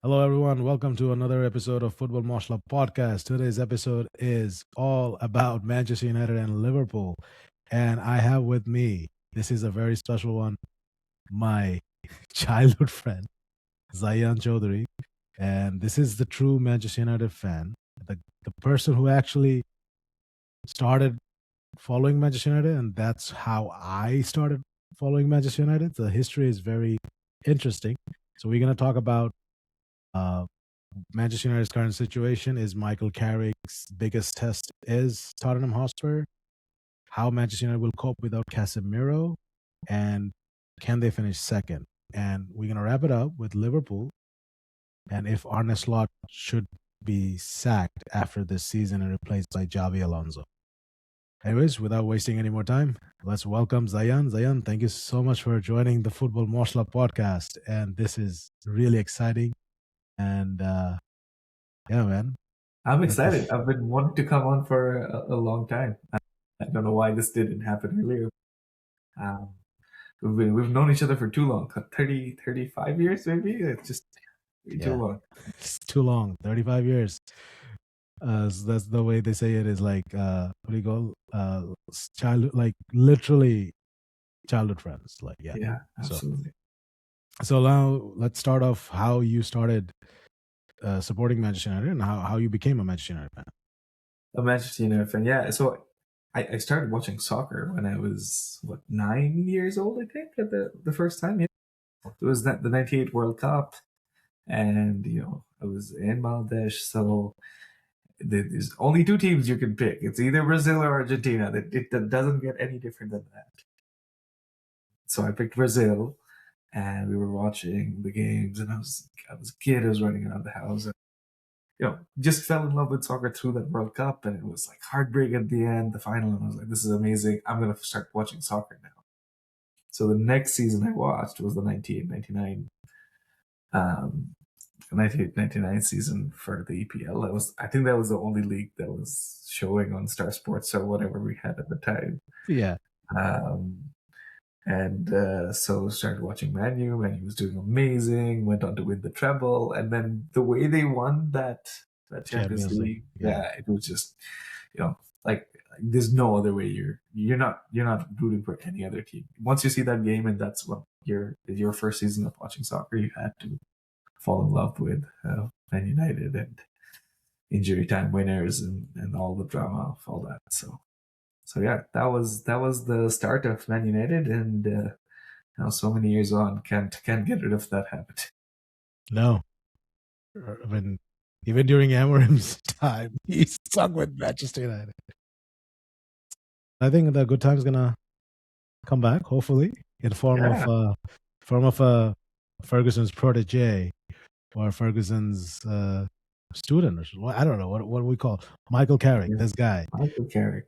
Hello, everyone. Welcome to another episode of Football Mashla Podcast. Today's episode is all about Manchester United and Liverpool. And I have with me, this is a very special one, my childhood friend, Zayyan Chaudhary. And this is the true Manchester United fan, the person who actually started following Manchester United. And that's how I started following Manchester United. The history is very interesting. So we're going to talk about uh, Manchester United's current situation. Is Michael Carrick's biggest test is Tottenham Hotspur? How Manchester United will cope without Casemiro, and can they finish second? And we're gonna wrap it up with Liverpool, and if Arne Slot should be sacked after this season and replaced by Xabi Alonso. Anyways, without wasting any more time, let's welcome Zayyan. Zayyan, thank you so much for joining the Football Moshla podcast, and this is really exciting. And yeah, man, I'm let the excited. I've been wanting to come on for a long time. I don't know why this didn't happen earlier. Um, we've known each other for too long, 30, 35 years maybe. It's just too yeah. long. It's too long, 35 years. So that's the way they say it is like, what do you call, childhood, like literally childhood friends. Like, yeah. Yeah, So, absolutely. so now let's start off how you started supporting Manchester United and how you became a Manchester United fan. A Manchester United fan. Yeah, so I started watching soccer when I was 9 years old. I think at the first time. Yeah. It was the '98 World Cup, and I was in Bangladesh, so there's only two teams you can pick. It's either Brazil or Argentina. It doesn't get any different than that. So I picked Brazil, and we were watching the games. And I was a kid. I was running around the house, and just fell in love with soccer through that World Cup. And it was like heartbreak at the end, the final. And I was like, this is amazing. I'm gonna start watching soccer now. So the next season I watched was the 1999 um, 1999 season for the EPL. I think that was the only league that was showing on Star Sports or whatever we had at the time. Yeah. Um, and so started watching Man U. Man U was doing amazing. Went on to win the treble, and then the way they won that Champions Champions League. League, Yeah. yeah, it was just like there's no other way. You're not rooting for any other team. Once you see that game, and that's what your first season of watching soccer, you had to fall in love with Man United and injury time winners and all the drama of all that. So yeah, that was the start of Man United, and now so many years on, can't get rid of that habit. No. I mean, even during Amorim's time, he stuck with Manchester United. I think the good time's gonna come back, hopefully, in Yeah, form of Ferguson's protege or Ferguson's student, or I don't know what we call Michael Carrick. yeah, This guy, Michael Carrick.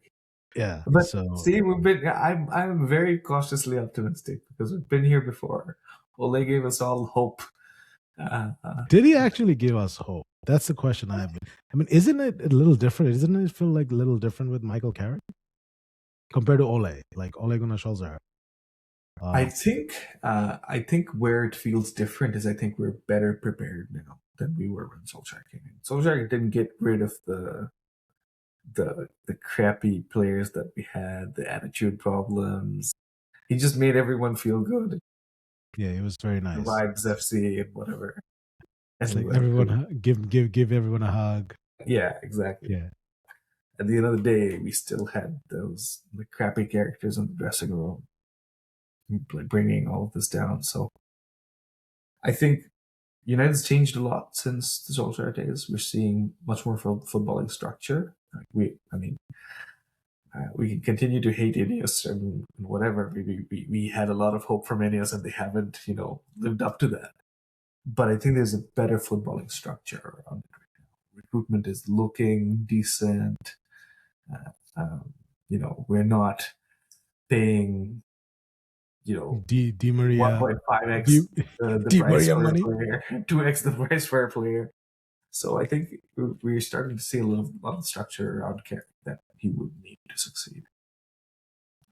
yeah. But So see, I'm very cautiously optimistic because we've been here before. Ole gave us all hope. did he actually give us hope? That's the question I have. I mean, isn't it a little different? Isn't it feel like a little different with Michael Carrick compared to Ole, like Ole Gunnar Solskjaer? I Um, think I think where it feels different is I think we're better prepared now than we were when Solskjaer came in. Solskjaer didn't get rid of the crappy players that we had, the attitude problems. He just made everyone feel good. yeah, it was very The nice. vibes FC and whatever. It's And like like, everyone give everyone a hug. yeah, exactly. Yeah, At the end of the day, we still had those the crappy characters in the dressing room, bringing all of this down. So I think United's changed a lot since the Solskjaer days. We're seeing much more footballing structure. Like we can continue to hate Ineos and whatever. We had a lot of hope from Ineos, and they haven't, lived up to that. But I think there's a better footballing structure around it right now. Recruitment is looking decent. Uh, we're not paying, Di Maria, 1.5x Di, the Di price Maria for a money. player, 2x the price for a player. So I think we're starting to see a lot of structure around Carrick that he would need to succeed.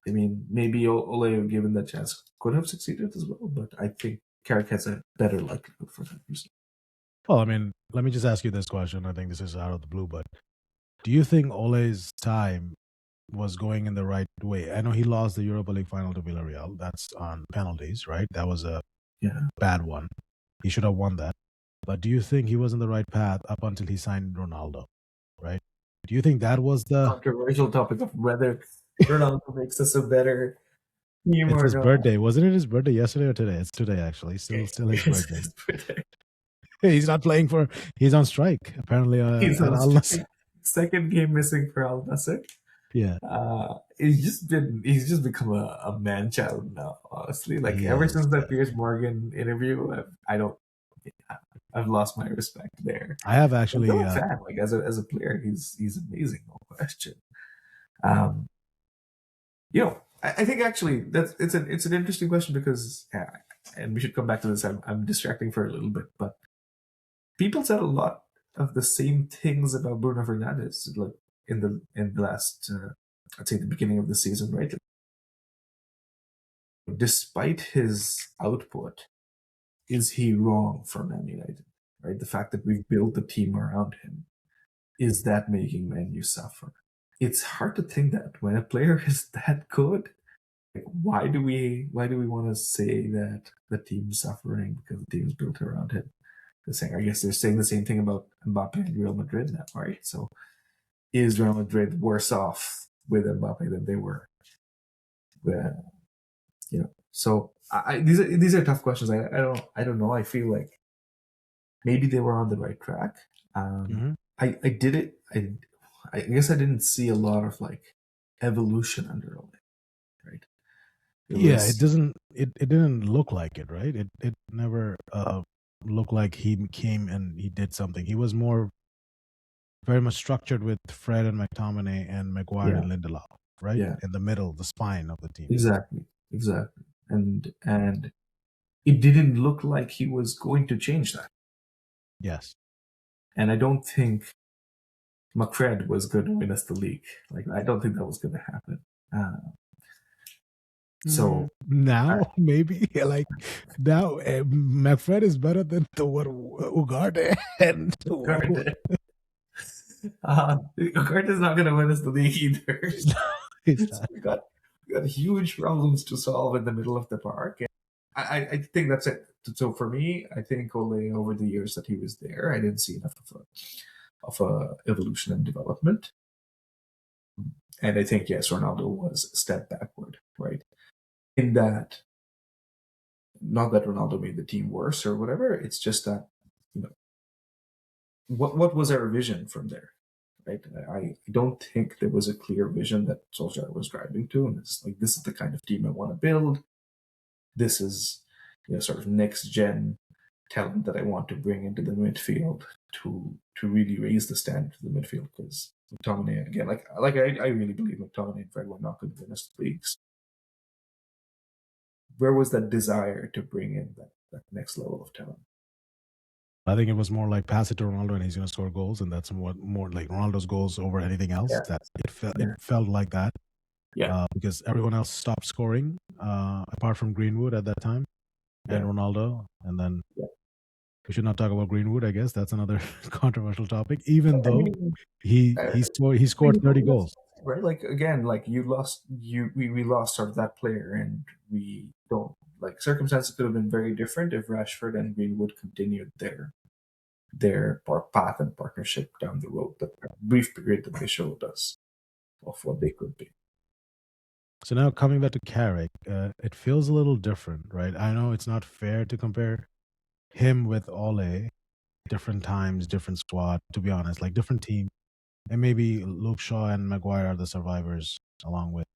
I mean, maybe Ole, given that chance, could have succeeded as well, but I think Carrick has a better likelihood for that reason. Well, I mean, let me just ask you this question. I think this is out of the blue, but do you think Ole's time was going in the right way? I know he lost the Europa League final to Villarreal. That's on penalties, right? That was a Yeah. bad one. He should have won that. But do you think he was in the right path up until he signed Ronaldo, right? Do you think that was the Controversial topic of whether Ronaldo makes us a better team It's or his not. birthday. Wasn't it his birthday yesterday or today? It's today actually. Still his birthday. He's not playing for he's on strike apparently He's at on Al Nassr. strike. Second game missing for Al Nassr. Yeah. He's just become a man child now, honestly. Like He ever is. since that Piers Morgan interview, I don't I've lost my respect there. I have I'm actually still a fan. Like as a player, he's amazing, no question. Um, I think actually it's an interesting question because, and we should come back to this. I'm distracting for a little bit, but people said a lot of the same things about Bruno Fernandes, like in the last, I'd say the beginning of the season, right? Despite his output, is he wrong for Man United? Right, the fact that we've built the team around him, is that making Man U suffer? It's hard to think that when a player is that good, like, why do we want to say that the team's suffering because the team's built around him? I guess they're saying the same thing about Mbappe and Real Madrid now, right? So is Real Madrid worse off with Mbappe than they were? So these are tough questions. I don't know. I feel like maybe they were on the right track. Mhm. I did it. I guess I didn't see a lot of like evolution under Ole, right? It Yeah, was it didn't look like it, right? It never looked like he came and he did something. He was more very much structured with Fred and McTominay and Maguire yeah, and Lindelof, right? yeah, In the middle, the spine of the team. exactly, and it didn't look like he was going to change that. Yes. And I don't think McFred was going to win us the league. Like I don't think that was going to happen. So I, Now maybe like now McFred is better than the what Ugarte and Carter's not going to win us the league either. he's not, he's So not. we got huge problems to solve in the middle of the park. And I think that's it. So for me, I think Ole, over the years that he was there, I didn't see enough of a evolution and development. And I think yes, Ronaldo was a step backward, right? In that, not that Ronaldo made the team worse or whatever. It's just that you know what was our vision from there, right? I don't think there was a clear vision that Solskjaer was driving to, and it's like this is the kind of team I want to build. This is sort of next gen talent that I want to bring into the midfield to really raise the standard of the midfield because McTominay again, I really believe McTominay and Fred were not going to win us the leagues. Where was that desire to bring in that next level of talent? I think it was more like pass it to Ronaldo and he's going to score goals, and that's what more like Ronaldo's goals over anything else. Yeah, That it yeah, felt like that yeah. because everyone else stopped scoring apart from Greenwood at that time and Yeah, Ronaldo, and then yeah. we should not talk about Greenwood. I guess that's another controversial topic. Even I though mean, he uh, he scored he scored 30 goals. right? Like again, like we lost sort of that player, and we don't like circumstances could have been very different if Rashford and Greenwood continued their path and partnership down the road. That brief period that they showed us of what they could be. So now coming back to Carrick, it feels a little different, right? I know it's not fair to compare him with Ole, different times, different squad. To be honest, like different team, and maybe Luke Shaw and Maguire are the survivors, along with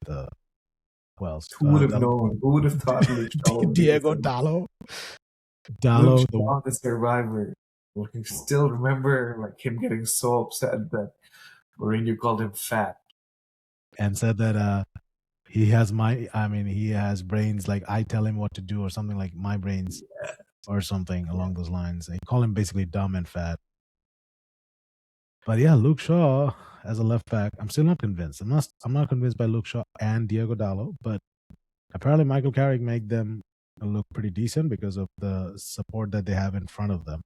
who else? Who would have known? Who would have thought Luke Shaw would be the Diego same? Dallo, Luke Dallo, the Shaw, the survivor. I can still remember like him getting so upset that Mourinho called him fat. and said that he has he has brains like I tell him what to do or something like my brains or something Yeah. along those lines. They call him basically dumb and fat. But yeah, Luke Shaw as a left back, I'm still not convinced. I'm not convinced by Luke Shaw and Diego Dallo, but apparently Michael Carrick made them look pretty decent because of the support that they have in front of them.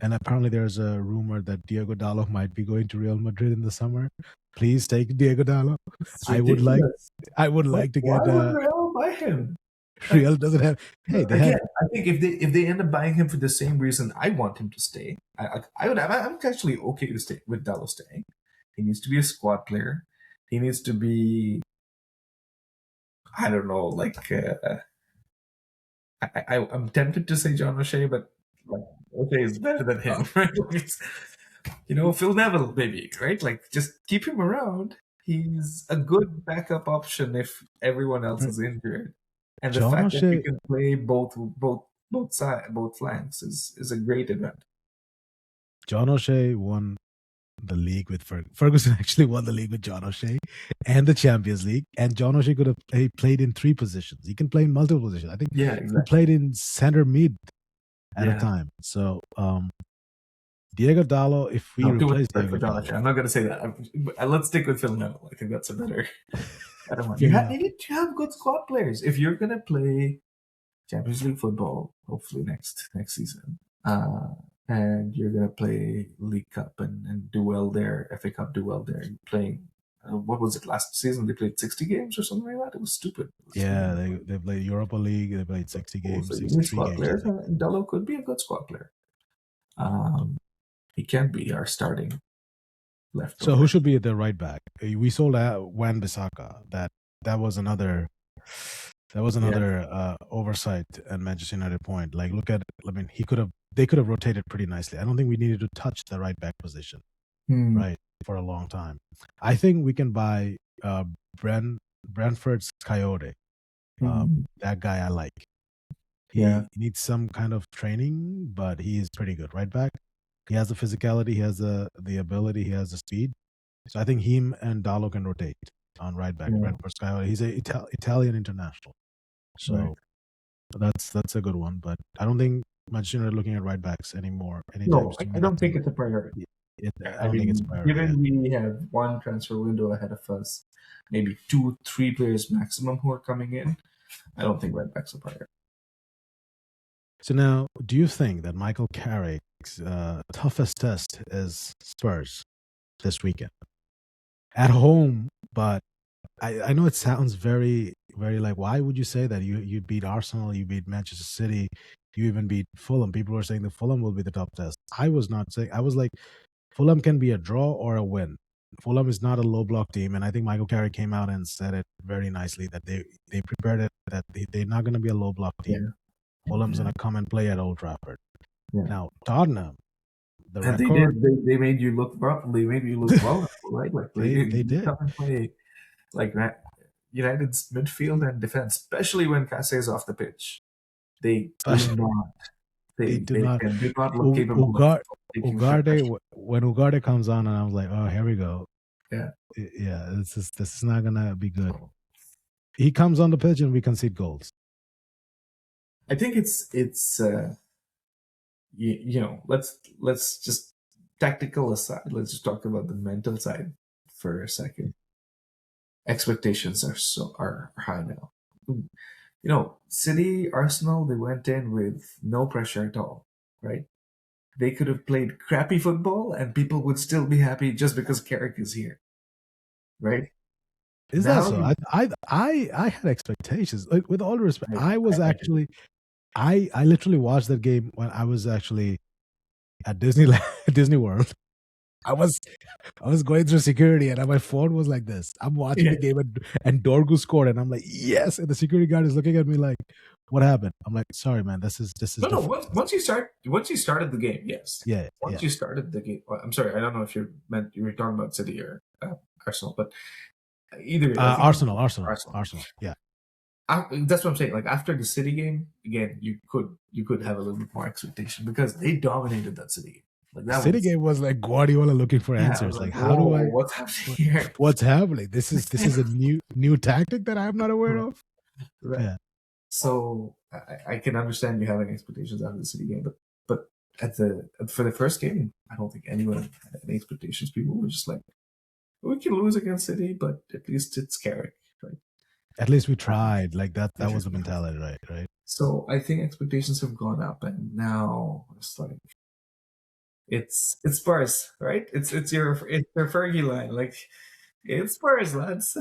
And apparently, there's a rumor that Diego Dallo might be going to Real Madrid in the summer. Please take Diego Dallo. It's I would like, ridiculous. I would like to Why get. would Real buy him? Real doesn't have. Hey, they Again, have. I think if they end up buying him for the same reason I want him to stay, I'm actually okay to stay with Dallo staying. He needs to be a squad player. He needs to be, I don't know, like I'm tempted to say John O'Shea, but like O'Shea is better than him, right? Phil Neville, maybe, right? Like just keep him around. He's a good backup option if everyone else is injured. And the John fact that he O'Shea. can play both flanks is a great advantage. John O'Shea won the league with Ferguson. Actually won the league with John O'Shea and the Champions League. And John O'Shea could have played in 3 positions. He can play in multiple positions. I think Yeah, he exactly. played in center mid at a Yeah. time. So Diego Dallo, if we No, too much replace respect Diego for John O'Shea. Dallo, I'm not going to say that. Let's stick with Phil Neville. I think that's a better one. yeah. You need to have good squad players if you're going to play Champions League football, hopefully next season. And you're going to play League Cup and do well there, FA Cup, do well there. You're playing, what was it, last season? They played 60 games or something like that? It was stupid. Yeah, they played Europa League. They played 60 games, So you need 63 squad games, I players, think. and Dallo could be a good squad player. He can be our starting left. So who should be at the right back? We sold out Wan-Bissaka. That was another oversight at Manchester United point. Like, look at, I mean, they could have rotated pretty nicely. I don't think we needed to touch the right back position, right, for a long time. I think we can buy Brentford's Coyote. That guy I like. He needs some kind of training, but he is pretty good. Right back, he has the physicality, he has the ability, he has the speed. So I think him and Dallo can rotate on right back. Brentford's Coyote. He's a Italian international. So that's a good one. But I don't think Manchester United are looking at right backs anymore anytime No, soon. I don't think it's a priority. I don't think it's a priority. Given we have one transfer window ahead of us, maybe 2-3 players maximum who are coming in, I don't think right back's a priority. So now, do you think that Michael Carrick's toughest test is Spurs this weekend? At home, but I know it sounds very, very like, why would you say that? You beat Arsenal, you beat Manchester City, you even beat Fulham. People were saying the Fulham will be the top test. I was not saying, I was like, Fulham can be a draw or a win. Fulham is not a low block team, and I think Michael Carrick came out and said it very nicely that they prepared it, that they're not going to be a low block team. Fulham's going to come and play at Old Trafford. Now, Tottenham, the and record. They made you look They made you look vulnerable, right? Like they did. Come and play like United's midfield and defense, especially when Kase is off the pitch. They do not. They do not look capable. Ugarte, when Ugarte comes on, and I was like, oh, here we go. Yeah. This is not gonna be good. He comes on the pitch and we concede goals. I think it's let's just tactical aside. Let's just talk about the mental side for a second. Expectations are high now. City, Arsenal, they went in with no pressure at all, right? They could have played crappy football and people would still be happy just because Carrick is here, right? Is that so? I had expectations. Like, with all respect, I literally watched that game when I was actually at Disney World. I was going through security and my phone was like this. I'm watching the game and Dorgu scored and I'm like, yes. And the security guard is looking at me like, what happened? I'm like, sorry, man. This is no. Once you started the game, yes. Yeah. Once you started the game, I'm sorry. I don't know if you were talking about City or Arsenal, but either Arsenal. Yeah. That's what I'm saying. Like after the City game, again, you could have a little bit more expectation because they dominated that City game. Like that City game was like Guardiola looking for answers. Like, how do I? What's happening here? What's happening? This is a new tactic that I'm not aware of. Right. Yeah. So I can understand you having expectations after the City game, but for the first game, I don't think anyone had any expectations. People were just like, we can lose against City, but at least it's Carrick, right? At least we tried. Like that was the mentality, right? So I think expectations have gone up, and now it's like it's Spurs, right? It's your Fergie line. Like it's Spurs, lads.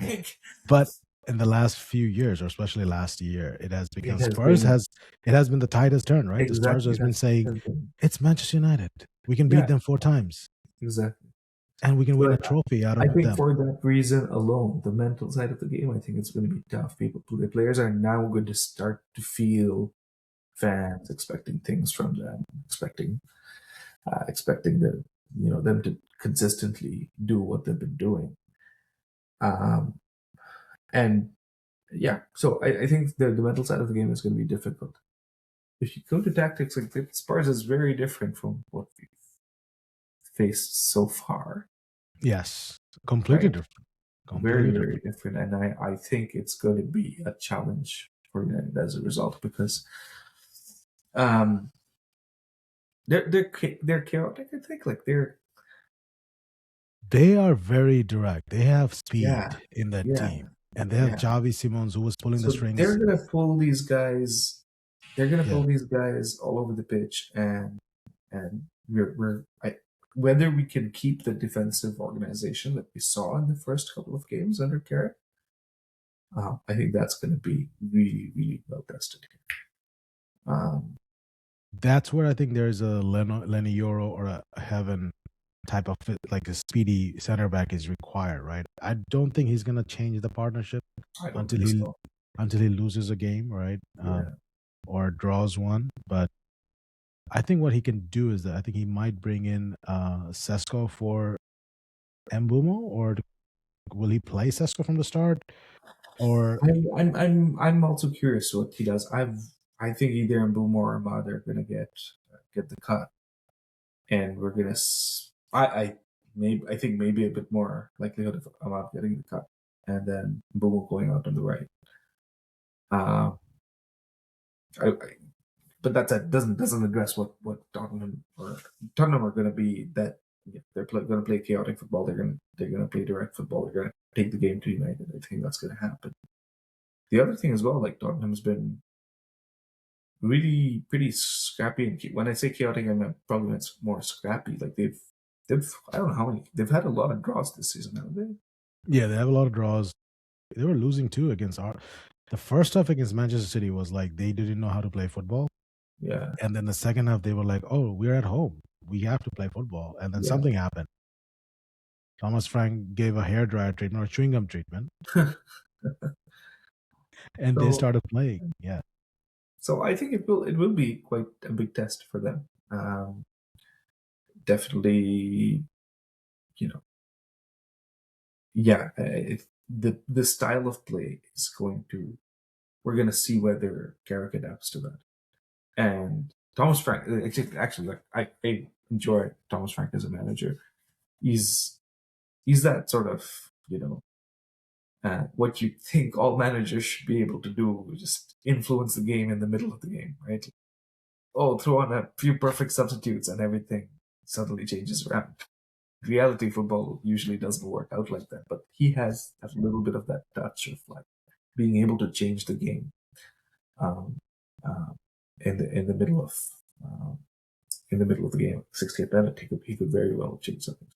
Like, But in the last few years, or especially last year, it has it become has Spurs been has it has been the tide has turned, right? The Stars exactly has been saying has been it's Manchester United. We can beat yeah, them 4 times, exactly. and we can win So a trophy out I of think them. for that reason alone, the mental side of the game, I think it's going to be tough. The players are now going to start to feel fans expecting things from them, expecting them to consistently do what they've been doing. Um, and yeah, so I think the mental side of the game is going to be difficult. If you go to tactics, like the Spurs is very different from what we've faced so far, Yes, completely right? different. Very, Completely very different. different. And I think it's going to be a challenge for United as a result because um, they're chaotic. I think like they're They are very direct. They have yeah, speed in that yeah, team, and they have yeah. Xavi Simons who was pulling the So they're strings. gonna pull these guys. They're gonna Yeah, pull these guys all over the pitch, and whether we can keep the defensive organization that we saw in the first couple of games under Carrick, I think that's going to be really, really well tested here. that's where I think there's a Lenny Euro or a Heaven type of like a speedy center back is required, right? I don't think he's gonna change the partnership I don't until think he so. loses a game, right? Yeah, Or draws one. But I think what he can do is that I think he might bring in Sesko for Mbumo, or will he play Sesko from the start? Or I'm also curious what he does. I think either Mbumo or Ahmad are going to get the cut, and we're going to. I think maybe a bit more likelihood of Ahmad getting the cut, and then Mbumo going out on the right. Uh, I, but that doesn't address what Tottenham are going to be. That they're going to play chaotic football. They're going to play direct football. They're going to take the game to United. I think that's going to happen. The other thing as well, like Tottenham's been really pretty scrappy. And when I say chaotic, I mean probably meant more scrappy. Like they've I don't know how many they've had a lot of draws this season, haven't they? yeah, they have a lot of draws. They were losing too against our. The first half against Manchester City was like they didn't know how to play football, Yeah, and then the second half they were like, "Oh, we're at home. We have to play football." And then yeah. something happened. Thomas Frank gave a hairdryer treatment or chewing gum treatment, and they so started playing. Yeah, so I think it will be quite a big test for them. Definitely, you know, yeah. The style of play is going to. We're going to see whether Carrick adapts to that. And Thomas Frank, actually, like I enjoy Thomas Frank as a manager. He's he's that sort of what you think all managers should be able to do, just influence the game in the middle of the game, right? Oh, throw on a few perfect substitutes and everything suddenly changes around. Reality football usually doesn't work out like that, but he has a little bit of that touch of like being able to change the game um, uh, in the middle of um, in the middle of the game, 68 minute, he could very well change something.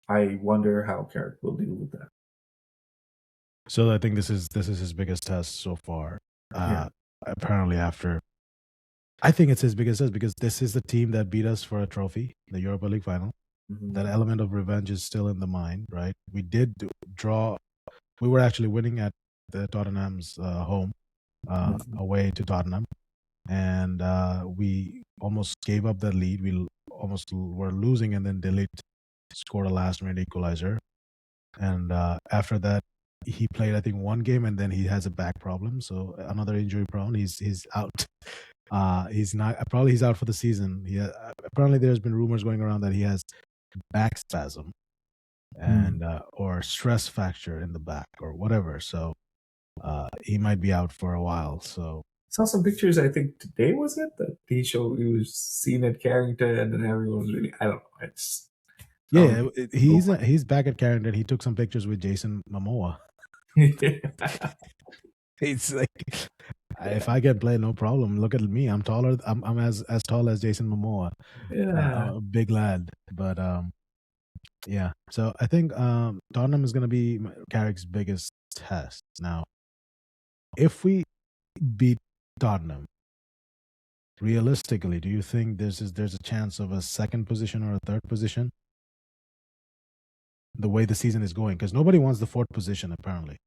I wonder how Carrick will deal with that. so I think this is his biggest test so far. Yeah. Apparently, after I think it's his biggest test because this is the team that beat us for a trophy, the Europa League final. That Mhm. element of revenge is still in the mind, right? We did draw. We were actually winning at the Tottenham's home, Mhm. away to Tottenham, and we almost gave up the lead. We almost were losing, and then Delete scored a last-minute equalizer. And after that, he played I think one game, and then he has a back problem, so another injury prone. He's out. He's not probably he's out for the season. Apparently there's been rumors going around that he has back spasm Mm. and or stress fracture in the back or whatever. So he might be out for a while. So Saw some pictures. I think today was it that he was seen at Carrington, and then everyone was really. I don't know. It's yeah, probably he's back at Carrington. He took some pictures with Jason Momoa. It's like If I can play, no problem. Look at me. I'm taller. I'm as tall as Jason Momoa. Yeah. A big lad. But yeah. So I think Tottenham is going to be Carrick's biggest test. Now, if we beat Tottenham, realistically, do you think there's a chance of a second position or a third position? The way the season is going, because nobody wants the fourth position apparently.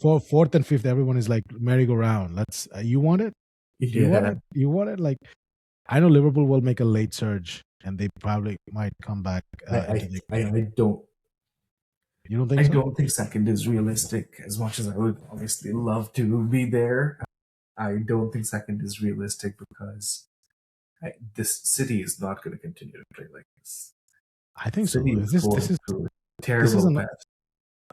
Fourth and fifth, everyone is like merry-go-round. Let's. You want it? Do you want Yeah. it? You want it? Like I know Liverpool will make a late surge, and they probably might come back into the. I don't. You don't think I so? don't think second is realistic. As much as I would obviously love to be there, I don't think second is realistic because this city is not going to continue to play like this. I think so. City is This going is through a this is terrible an patch.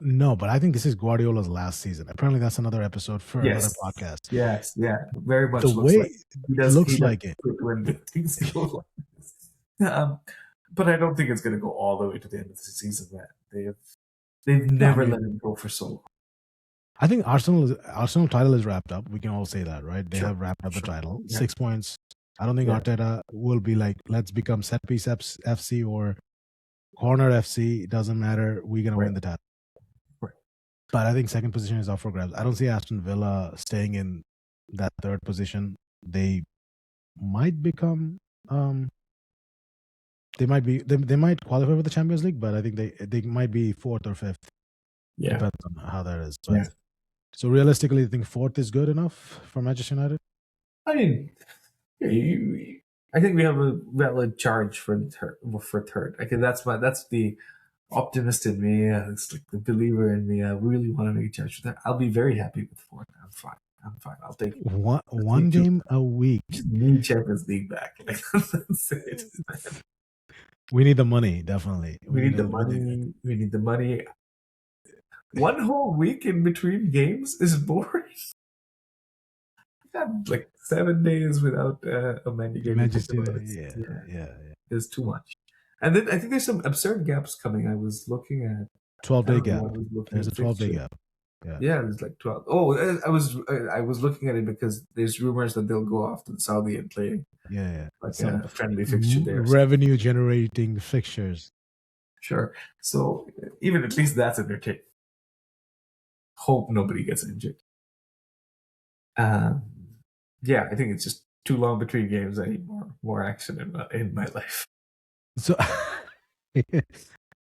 no, but I think this is Guardiola's last season. Apparently, that's another episode for another Yes, podcast. yes, yeah. Very The much looks way like he looks does like it. when things go like this. But I don't think it's going to go all the way to the end of the season. That they've No, I never let mean, him go for so long. I think Arsenal title is wrapped up. We can all say that, right? They Sure, have wrapped up the sure. title. Yeah. 6 points. I don't think Yeah. Arteta will be like, let's become set piece FC or corner FC. It doesn't matter. We're gonna win the title. Right. But I think second position is up for grabs. I don't see Aston Villa staying in that third position. They might become they might qualify for the Champions League, but I think they might be fourth or fifth. Yeah. Depends on how that is. But Yeah. so realistically, I think fourth is good enough for Manchester United. I mean, yeah, I think we have a valid charge for third. I think that's the optimist in me. It's like the believer in me. I really want to make a charge for that. I'll be very happy with fourth. I'm fine. I'll take One game a week. just need Champions League back. That's it. We need the money, definitely. We need the money. We need the money. One whole week in between games is boring. Got like 7 days without a Man Utd game. Manchester, yeah. It's too much. And then I think there's some absurd gaps coming. I was looking at 12-day gap. There's a 12-day fixture. gap. Yeah, there's like 12. Oh, I was looking at it because there's rumors that they'll go off to the Saudi and play like Some a friendly fixture there. Revenue generating fixtures. Sure. So even at least that's entertaining. Hope nobody gets injured. Yeah, I think it's just too long between games. I need more action in my life. So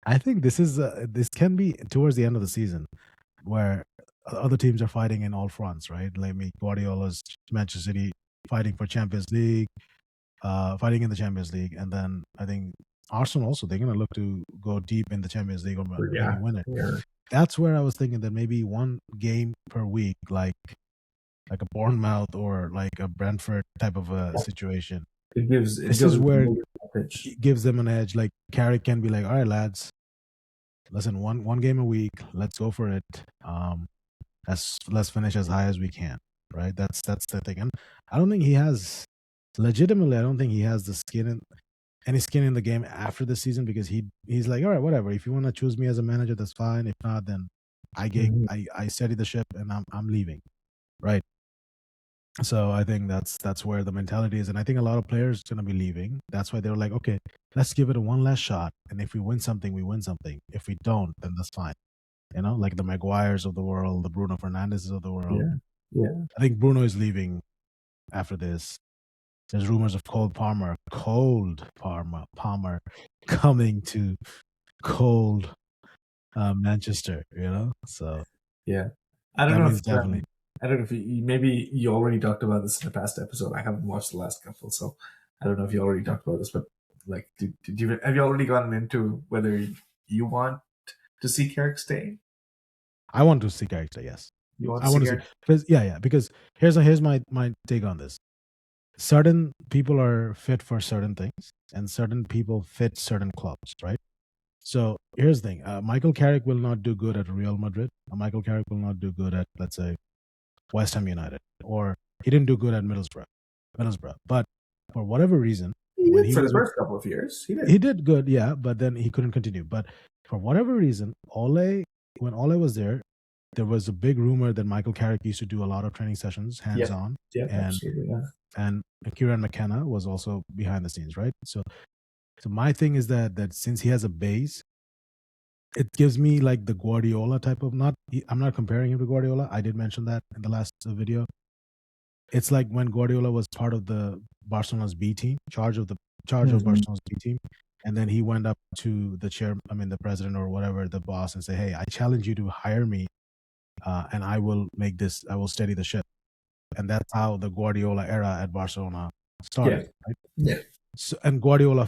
I think this can be towards the end of the season where other teams are fighting in all fronts, right? Like Guardiola's Manchester City fighting for Champions League, fighting in the Champions League, and then I think Arsenal also they're going to look to go deep in the Champions League or maybe win it. Yeah. That's where I was thinking that maybe one game per week, like a Bournemouth or like a Brentford type of a situation. This is where it gives them an edge. Like Carrick can be like, all right, lads, listen, one game a week, let's go for it. Let's finish as high as we can, right? That's the thing. And I don't think he has legitimately. I don't think he has the any skin in the game after the season because he's like, all right, whatever. If you want to choose me as a manager, that's fine. If not, then I steady the ship and I'm leaving, right? So I think that's where the mentality is, and I think a lot of players are going to be leaving. That's why they're like, okay, let's give it one last shot, and if we win something, we win something. If we don't, then that's fine. You know, like the Maguires of the world, the Bruno Fernandes of the world. Yeah. I think Bruno is leaving after this. There's rumors of Cole Palmer coming to cold Manchester. You know, so yeah, I don't know if definitely. I don't know if maybe you already talked about this in the past episode. I haven't watched the last couple, so I don't know if you already talked about this. But like, have you already gotten into whether you want to see Carrick stay? I want to see Carrick stay. Yes, I want to see because because here's my take on this. Certain people are fit for certain things, and certain people fit certain clubs, right? So here's the thing: Michael Carrick will not do good at Real Madrid. Michael Carrick will not do good at, let's say, West Ham United, or he didn't do good at Middlesbrough. But for whatever reason, when for the first couple of years, he did good, yeah, but then he couldn't continue. But for whatever reason, when Ole was there, there was a big rumor that Michael Carrick used to do a lot of training sessions, hands on, Yeah, and absolutely. Yeah. and Kieran McKenna was also behind the scenes, right? So my thing is that since he has a base, it gives me like the Guardiola type of I'm not comparing him to Guardiola. I did mention that in the last video. It's like when Guardiola was part of the Barcelona's B team, charge of Barcelona's B team, and then he went up to the president or whatever, the boss, and say, "Hey, I challenge you to hire me, and I will steady the ship." And that's how the Guardiola era at Barcelona started, right? Yeah. So, and Guardiola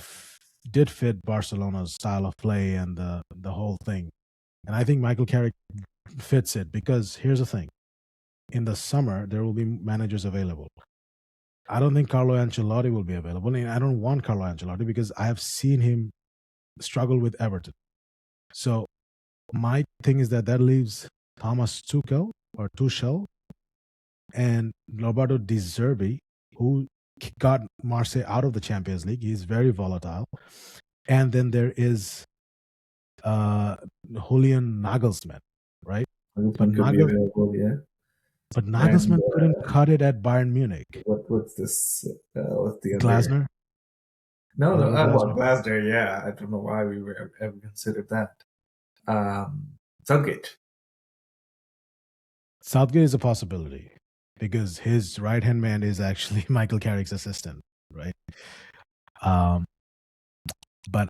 did fit Barcelona's style of play and the whole thing. And I think Michael Carrick fits it because here's the thing: in the summer there will be managers available. I don't think Carlo Ancelotti will be available, and I don't want Carlo Ancelotti because I have seen him struggle with Everton. So my thing is that leaves Thomas Tuchel and Roberto De Zerbi, who got Marseille out of the Champions League. He's very volatile. And then there is Julian Nagelsmann, right? But Could be available, yeah. But Nagelsmann couldn't cut it at Bayern Munich. What's this? What's the other? Glasner? No, well, Glasner, yeah. I don't know why we were ever considered that. Southgate. Southgate is a possibility because his right-hand man is actually Michael Carrick's assistant, right? But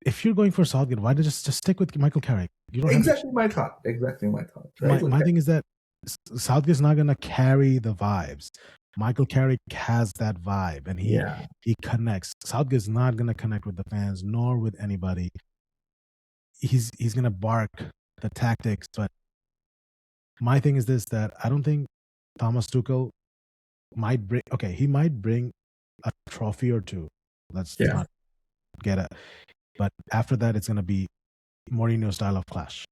if you're going for Southgate, why don't you just stick with Michael Carrick? You don't exactly my thought. Exactly my thought. Right? My thing is that Southgate's not going to carry the vibes. Michael Carrick has that vibe, and he connects. Southgate's not going to connect with the fans, nor with anybody. He's going to bark the tactics, but my thing is this: that I don't think Thomas Tuchel might bring. Okay, he might bring a trophy or two. Let's not get it. But after that, it's going to be Mourinho style of clash,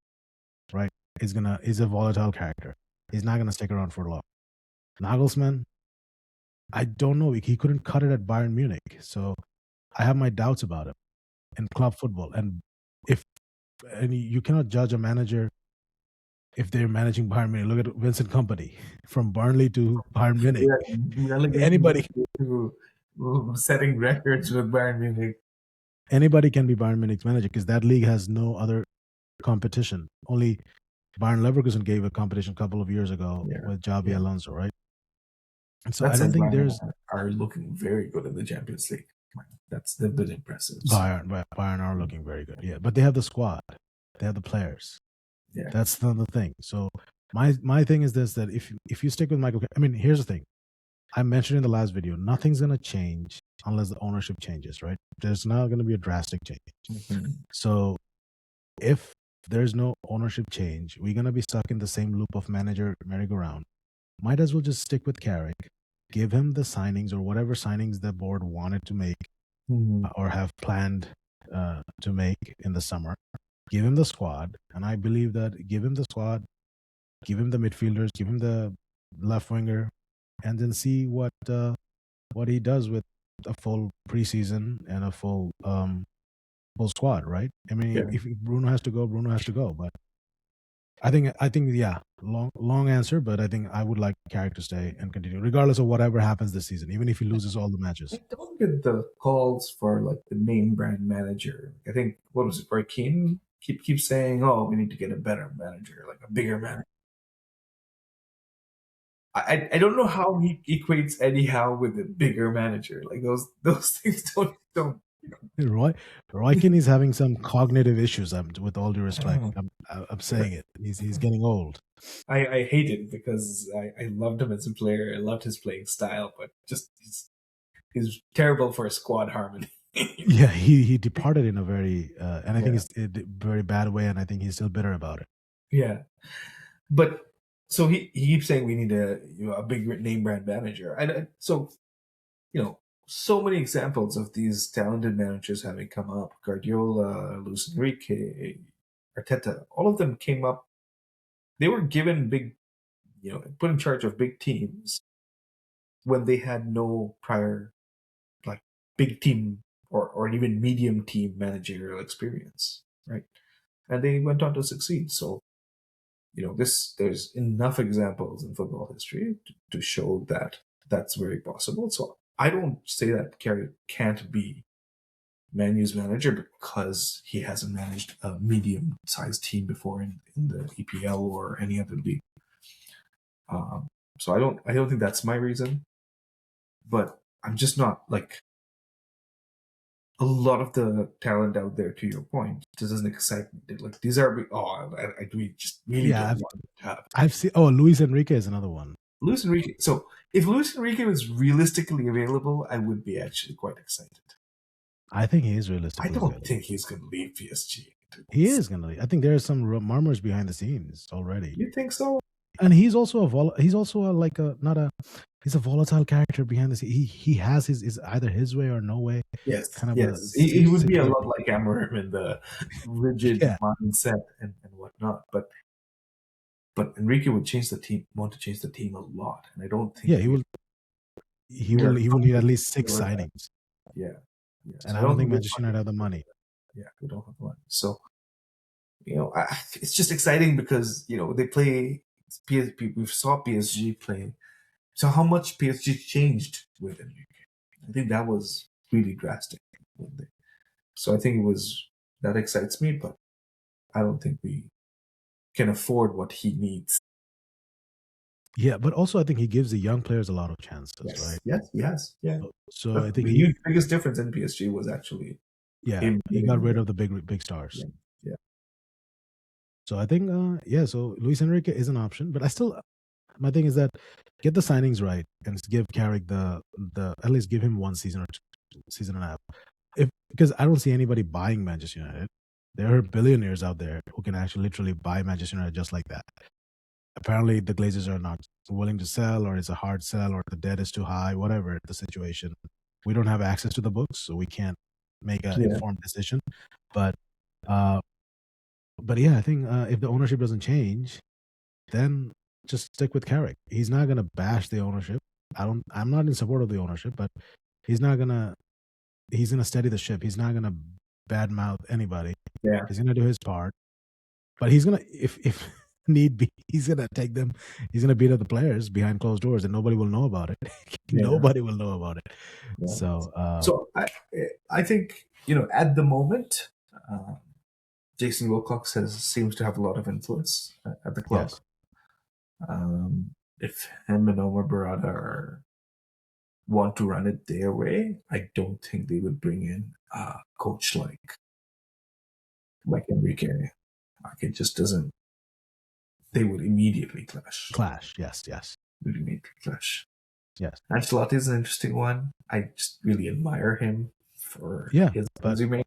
right? He's a volatile character. He's not going to stick around for long. Nagelsmann, I don't know. He couldn't cut it at Bayern Munich. So I have my doubts about him in club football. And you cannot judge a manager if they're managing Bayern Munich. Look at Vincent Kompany from Burnley to Bayern Munich. Anybody to setting records with Bayern Munich. Anybody can be Bayern Munich's manager because that league has no other competition. Only Bayern Leverkusen gave a competition a couple of years ago with Xabi Alonso, right? And so I don't think are looking very good in the Champions League. They've been impressive. Bayern are looking very good, yeah. But they have the squad, they have the players. Yeah, that's the thing. So my thing is this: that if you stick with Michael, I mean, here's the thing. I mentioned in the last video, nothing's gonna change unless the ownership changes, right? There's not gonna be a drastic change. Mm-hmm. So if there's no ownership change, we're gonna be stuck in the same loop of manager merry-go-round. Might as well just stick with Carrick, give him the signings or whatever signings the board wanted to make or have planned to make in the summer. Give him the squad, and I believe that give him the squad, give him the midfielders, give him the left winger, and then see what he does with a full preseason and a full squad, right? I mean, if Bruno has to go, Bruno has to go. But I think yeah, long answer, but I think I would like Carrick to stay and continue, regardless of whatever happens this season, even if he loses all the matches. I don't get the calls for like the name brand manager. I think what was it, Roy Keane keep saying, "Oh, we need to get a better manager, like a bigger manager." I don't know how he equates Eddie Howe with a bigger manager. Like those things don't. Roy Keane is having some cognitive issues. With all due respect, I'm saying it. He's getting old. I hate it because I loved him as a player. I loved his playing style, but just he's terrible for a squad harmony. Yeah, he departed in a very and I think it's a very bad way, and I think he's still bitter about it. Yeah, but so he keeps saying we need a big name brand manager, and so so many examples of these talented managers having come up: Guardiola, Luis Enrique, Arteta. All of them came up. They were given big, put in charge of big teams when they had no prior, like, big team or even medium team managerial experience, right? And they went on to succeed. So, there's enough examples in football history to show that that's very possible. So I don't say that Carrick can't be Man U's manager because he hasn't managed a medium-sized team before in the EPL or any other league. So I don't think that's my reason, but I'm just not like a lot of the talent out there. To your point, this doesn't excite me. Like these are we just really Yeah, don't want to have I've seen. Oh, Luis Enrique is another one. Luis Enrique. So if Luis Enrique was realistically available, I would be actually quite excited. I think he is I realistically don't available. think he's going to leave PSG. He is going to leave. I think there are some murmurs behind the scenes already. You think so? And he's also like a not a he's a volatile character behind the scenes. He has his either his way or no way. Yes, Kind of yes. a He would be a situation. lot like Amorim in the rigid Yeah. mindset and whatnot. But Enrique would want to change the team a lot, and I don't think. Yeah, he will. He will need at least 6 signings. Yeah, yeah. And So I don't think we're Manchester United have the money. Yeah, we don't have the money. So it's just exciting because they play. We saw PSG play. So how much PSG changed with Enrique? I think that was really drastic. So I think that excites me, but I don't think we can afford what he needs. Yeah, but also I think he gives the young players a lot of chances, right? Yes, yeah. So But I think the biggest difference in PSG was actually he got rid of the big stars. Yeah. So I think so Luis Enrique is an option, but my thing is that get the signings right and give Carrick the at least give him 1 season or 2 season and a half. Because I don't see anybody buying Manchester United. There are billionaires out there who can actually literally buy Manchester United just like that. Apparently, the Glazers are not willing to sell, or it's a hard sell, or the debt is too high, whatever the situation. We don't have access to the books, so we can't make an informed decision. But yeah, I think if the ownership doesn't change, then just stick with Carrick. He's not gonna bash the ownership. I'm not in support of the ownership, but he's gonna steady the ship. He's not gonna badmouth anybody. Yeah. He's gonna do his part. But he's gonna if need be, he's gonna take them. He's gonna beat up the players behind closed doors, and nobody will know about it. Nobody will know about it. Yeah. So I think at the moment, Jason Wilcox seems to have a lot of influence at the club. Yes. If him and Omar Barada want to run it their way, I don't think they would bring in a coach like Enrique. Like it just doesn't. They would immediately clash. Yes. Would immediately clash. Yes. Ancelotti is an interesting one. I just really admire him for his resume.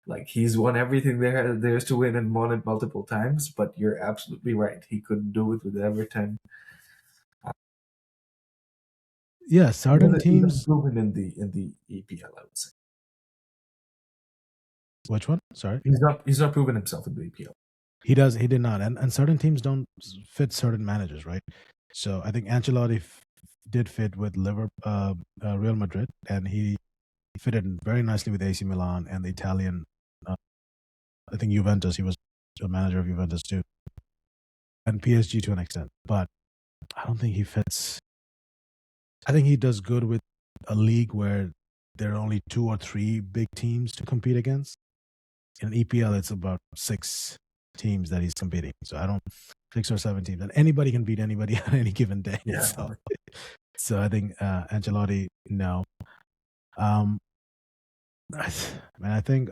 Like he's won everything there's to win and won it multiple times. But you're absolutely right. He couldn't do it with Everton. Yeah, certain teams. He's proven in the EPL, I would say. Which one? Sorry, he's not proven himself in the EPL. He did not, and certain teams don't fit certain managers, right? So I think Ancelotti did fit with Real Madrid, and he fitted very nicely with AC Milan and the Italian. I think Juventus. He was a manager of Juventus too, and PSG to an extent. But I don't think he fits. I think he does good with a league where there are only 2 or 3 big teams to compete against. In EPL, it's about 6 teams that he's competing. So I don't 6 or 7 teams, and anybody can beat anybody on any given day. Yeah. So I think Ancelotti, no. I think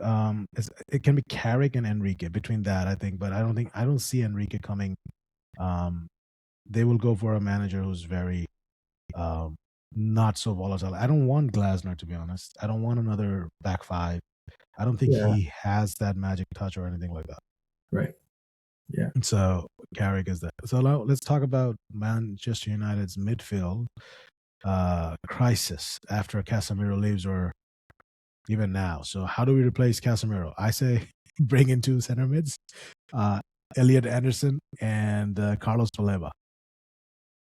it can be Carrick and Enrique between that. I think, but I don't see Enrique coming. They will go for a manager who's very not so volatile. I don't want Glasner, to be honest. I don't want another back five. I don't think he has that magic touch or anything like that. Right. Yeah. So Carrick is that. So now let's talk about Manchester United's midfield crisis after Casemiro leaves, or even now. So how do we replace Casemiro? I say bring in 2 center mids, Elliot Anderson and Carlos Baleba.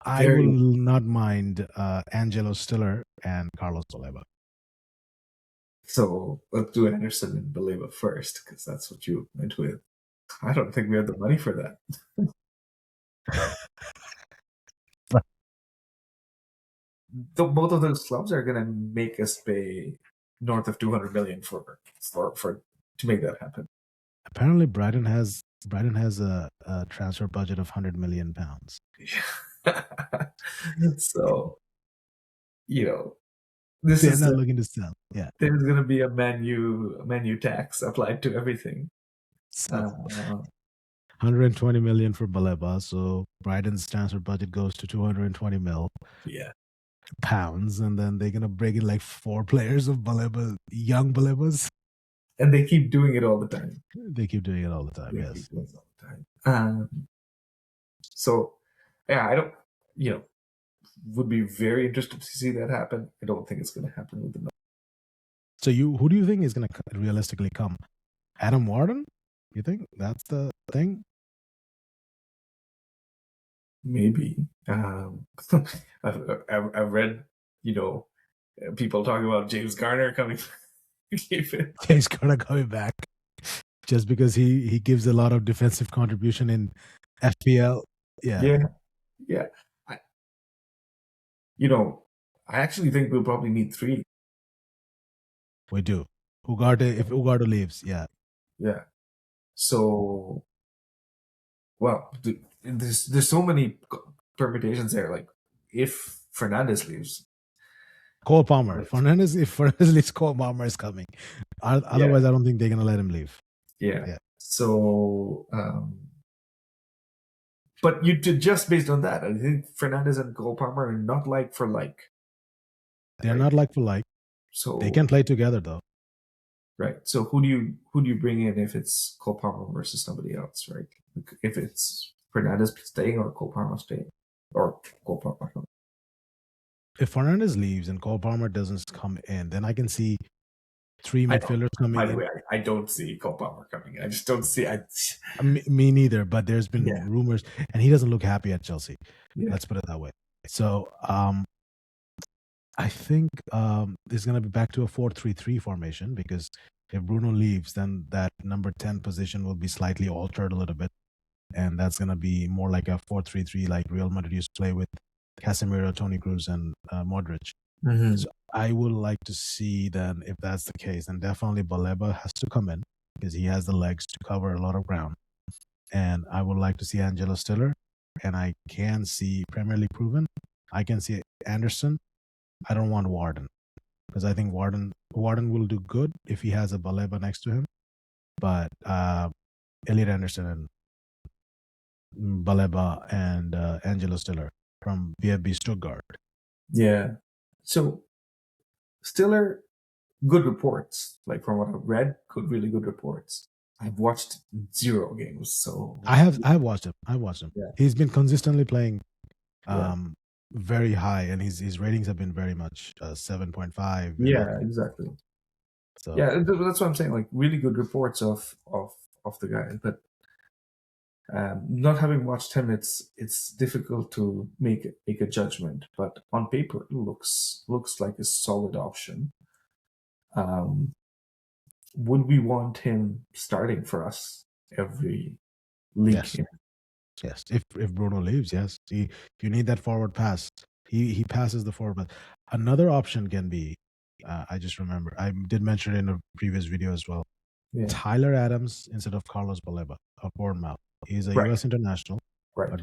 I will not mind Angelo Stiller and Carlos Baleba. So let's do Anderson and Baleba first, because that's what you went with. I don't think we have the money for that. Both of those clubs are going to make us pay north of 200 million for to make that happen. Apparently, Brighton has a transfer budget of £100 million. So, this They're is not looking to sell. Yeah. there's going to be a menu tax applied to everything. So 120 million for Baleba. So Brighton's transfer budget goes to 220 mil Yeah. pounds, and then they're gonna bring in like 4 players of Baleba, young Balebas. And they keep doing it all the time. They keep doing it all the time. Yes. Keep doing it all the time. So, yeah, I don't, would be very interested to see that happen. I don't think it's going to happen with the. So who do you think is gonna realistically come? Adam Warden? You think that's the thing? Maybe. I've read, people talking about James Garner coming. James Garner coming back just because he gives a lot of defensive contribution in FPL. Yeah. Yeah. I actually think we'll probably need 3. We do. If Ugarte leaves, yeah. Yeah. So, well, there's so many permutations there. Like, if Fernandes leaves, Cole Palmer. If Fernandes leaves, Cole Palmer is coming. Otherwise, I don't think they're gonna let him leave. Yeah. So, but just based on that, I think Fernandes and Cole Palmer are not like for like. They're not like for like. So they can play together though. Right. So who do you bring in if it's Cole Palmer versus somebody else, right? If it's Fernandes staying or Cole Palmer staying, or Cole Palmer coming. If Fernandes leaves and Cole Palmer doesn't come in, then I can see 3 midfielders coming in. By the way, I don't see Cole Palmer coming. I just don't see. Me neither. But there's been rumors, and he doesn't look happy at Chelsea. Yeah. Let's put it that way. So I think it's going to be back to a 4-3-3 formation, because if Bruno leaves, then that number 10 position will be slightly altered a little bit, and that's going to be more like a 4-3-3 like Real Madrid used to play with Casemiro, Toni Kroos, and Modric. Mm-hmm. So I would like to see then, if that's the case, then definitely Baleba has to come in because he has the legs to cover a lot of ground. And I would like to see Angelo Stiller, and I can see Premier League proven. I can see Anderson. I don't want Warden, because I think Warden will do good if he has a Baleba next to him. But Elliot Anderson and Baleba and Angelo Stiller from VfB Stuttgart. Yeah. So Stiller, good reports. Like from what I've read, really good reports. I've watched 0 games, so I've watched him. Yeah. He's been consistently playing very high, and his ratings have been very much 7.5. Yeah, exactly. So yeah, that's what I'm saying. Like really good reports of the guy, but not having watched him, it's difficult to make a judgment. But on paper, it looks like a solid option. Would we want him starting for us every league game? Yes. If Bruno leaves, yes. If you need that forward pass, he passes the forward pass. Another option can be, I just remember, I did mention it in a previous video as well. Yeah. Tyler Adams instead of Carlos Baleba of Bournemouth. He's a US international, but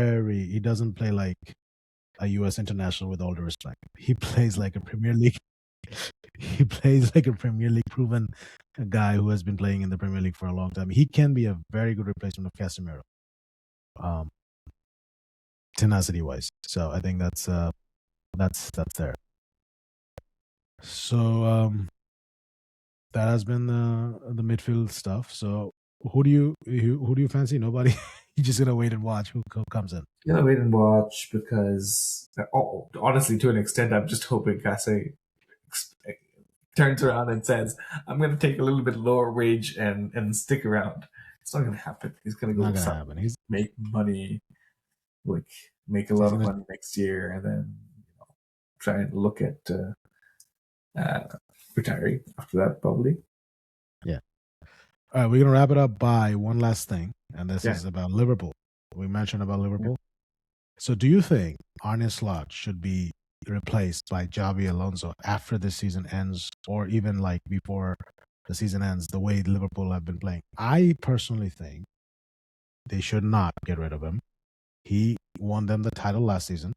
he doesn't play like a US international, with all due respect. He plays like a Premier League. He plays like a Premier League proven guy who has been playing in the Premier League for a long time. He can be a very good replacement of Casemiro, tenacity wise. So I think that's there. So that has been the midfield stuff. So who do you fancy? Nobody. You're just gonna wait and watch who comes in. Gonna wait and watch, because honestly, to an extent, I'm just hoping Kase turns around and says, "I'm gonna take a little bit lower wage and stick around." It's not gonna happen. He's gonna go make money, like make a lot of money next year, and then try and look at retiring after that, probably. Yeah. All right, we're gonna wrap it up by one last thing, and this is about Liverpool. we mentioned about Liverpool. So do you think Arne Slot should be replaced by Xabi Alonso after the season ends, or even like before the season ends, the way Liverpool have been playing? I personally think they should not get rid of him. He won them the title last season.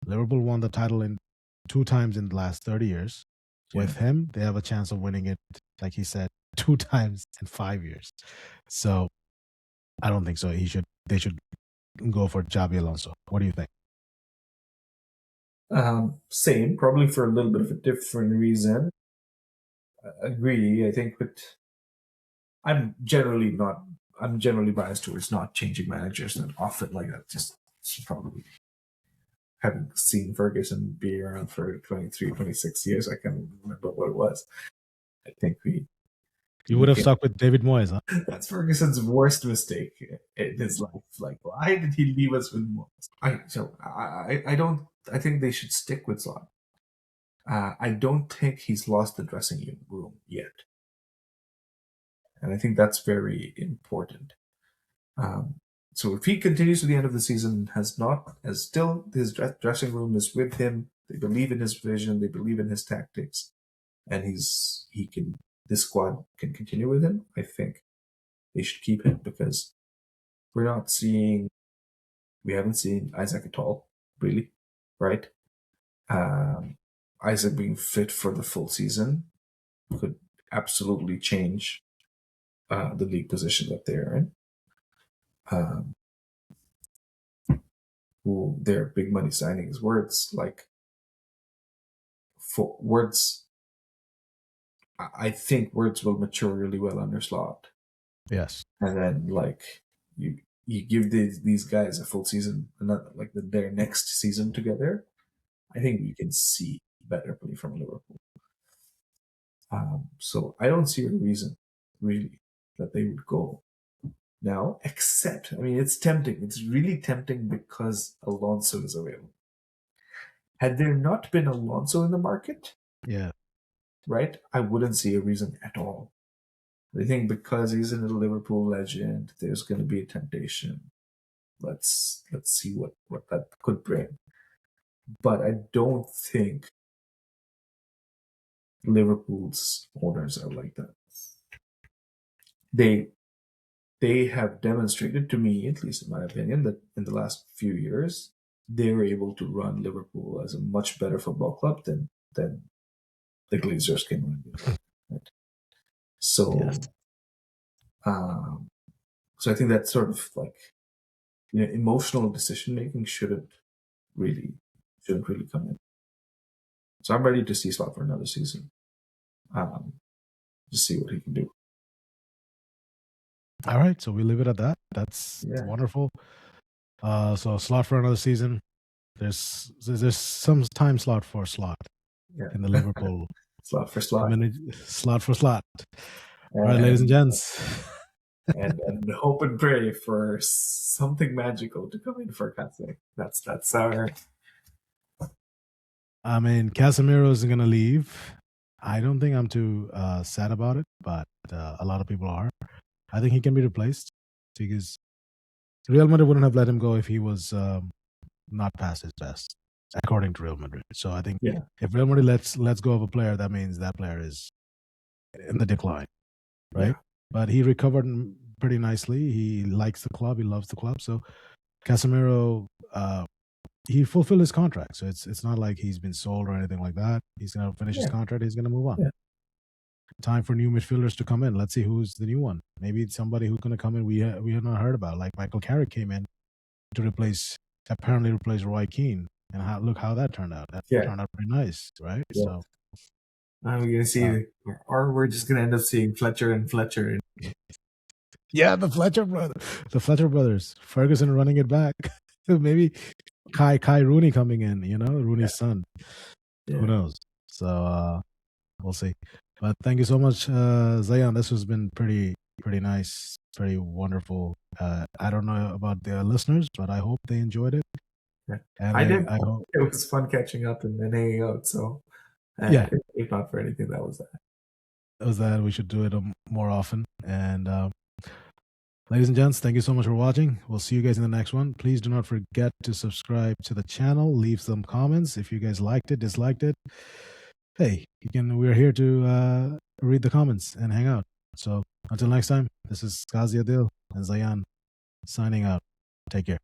Liverpool won the title in 2 times in the last 30 years. With him, they have a chance of winning it, like he said, 2 times in 5 years. So I don't think so. They should go for Xabi Alonso. What do you think? Same, probably for a little bit of a different reason. Agree. I think, but I'm generally biased towards not changing managers that often like that. Just probably having seen Ferguson be around for 23, 26 years, I can't remember what it was. I think you would have stuck with David Moyes, huh? That's Ferguson's worst mistake in his life. Like, why did he leave us with Moyes? I think they should stick with Slot. I don't think he's lost the dressing room yet. And I think that's very important. So if he continues to the end of the season, still his dressing room is with him. They believe in his vision. They believe in his tactics, and this squad can continue with him. I think they should keep him because we haven't seen Isaac at all, really, right? Isaac being fit for the full season could absolutely change the league position that they're in. Who their big money signings, I think Words will mature really well under Slot. Yes. And then you give these guys a full season, their next season together, I think we can see better play from Liverpool. So I don't see a reason really that they would go now, except, it's tempting. It's really tempting because Alonso is available. Had there not been Alonso in the market, right, I wouldn't see a reason at all. I think because he's a Liverpool legend, there's going to be a temptation. Let's see what that could bring. But I don't think Liverpool's owners are like that. They have demonstrated to me, at least in my opinion, that in the last few years, they were able to run Liverpool as a much better football club than the Glazers can run. Right? So, yes. So I think that sort of emotional decision making shouldn't really come in. So I'm ready to see Slot for another season. Just see what he can do. All right, so we leave it at that. That's wonderful. So Slot for another season. There's some time slot for Slot in the Liverpool. Slot for Slot. Slot for Slot. All right, ladies and gents. and hope and pray for something magical to come in for Casemiro. That's our. Casemiro isn't going to leave. I don't think I'm too sad about it, but a lot of people are. I think he can be replaced because Real Madrid wouldn't have let him go if he was not past his best, according to Real Madrid. So I think if Real Madrid lets go of a player, that means that player is in the decline, right? Yeah. But he recovered pretty nicely. He likes the club. He loves the club. So Casemiro, he fulfilled his contract. So it's not like he's been sold or anything like that. He's going to finish his contract. He's going to move on. Yeah. Time for new midfielders to come in. Let's see who's the new one. Maybe it's somebody who's going to come in we have not heard about. Like Michael Carrick came in to apparently replace Roy Keane. And look how that turned out. That turned out pretty nice, right? Yeah. So we're going to see, or we're just going to end up seeing Fletcher and Fletcher. Yeah, the Fletcher brothers. Ferguson running it back. Maybe Kai Rooney coming in, Rooney's son. Yeah. Who knows? So we'll see. But thank you so much, Zayyan. This has been pretty nice, pretty wonderful. I don't know about the listeners, but I hope they enjoyed it. Yeah. And I hope it was fun catching up and then hanging out. So if not for anything, that was that. That was that. We should do it more often. And Ladies and gents, thank you so much for watching. We'll see you guys in the next one. Please do not forget to subscribe to the channel. Leave some comments if you guys liked it, disliked it. Hey, we're here to read the comments and hang out. So until next time, this is Adil and Zayyan signing out. Take care.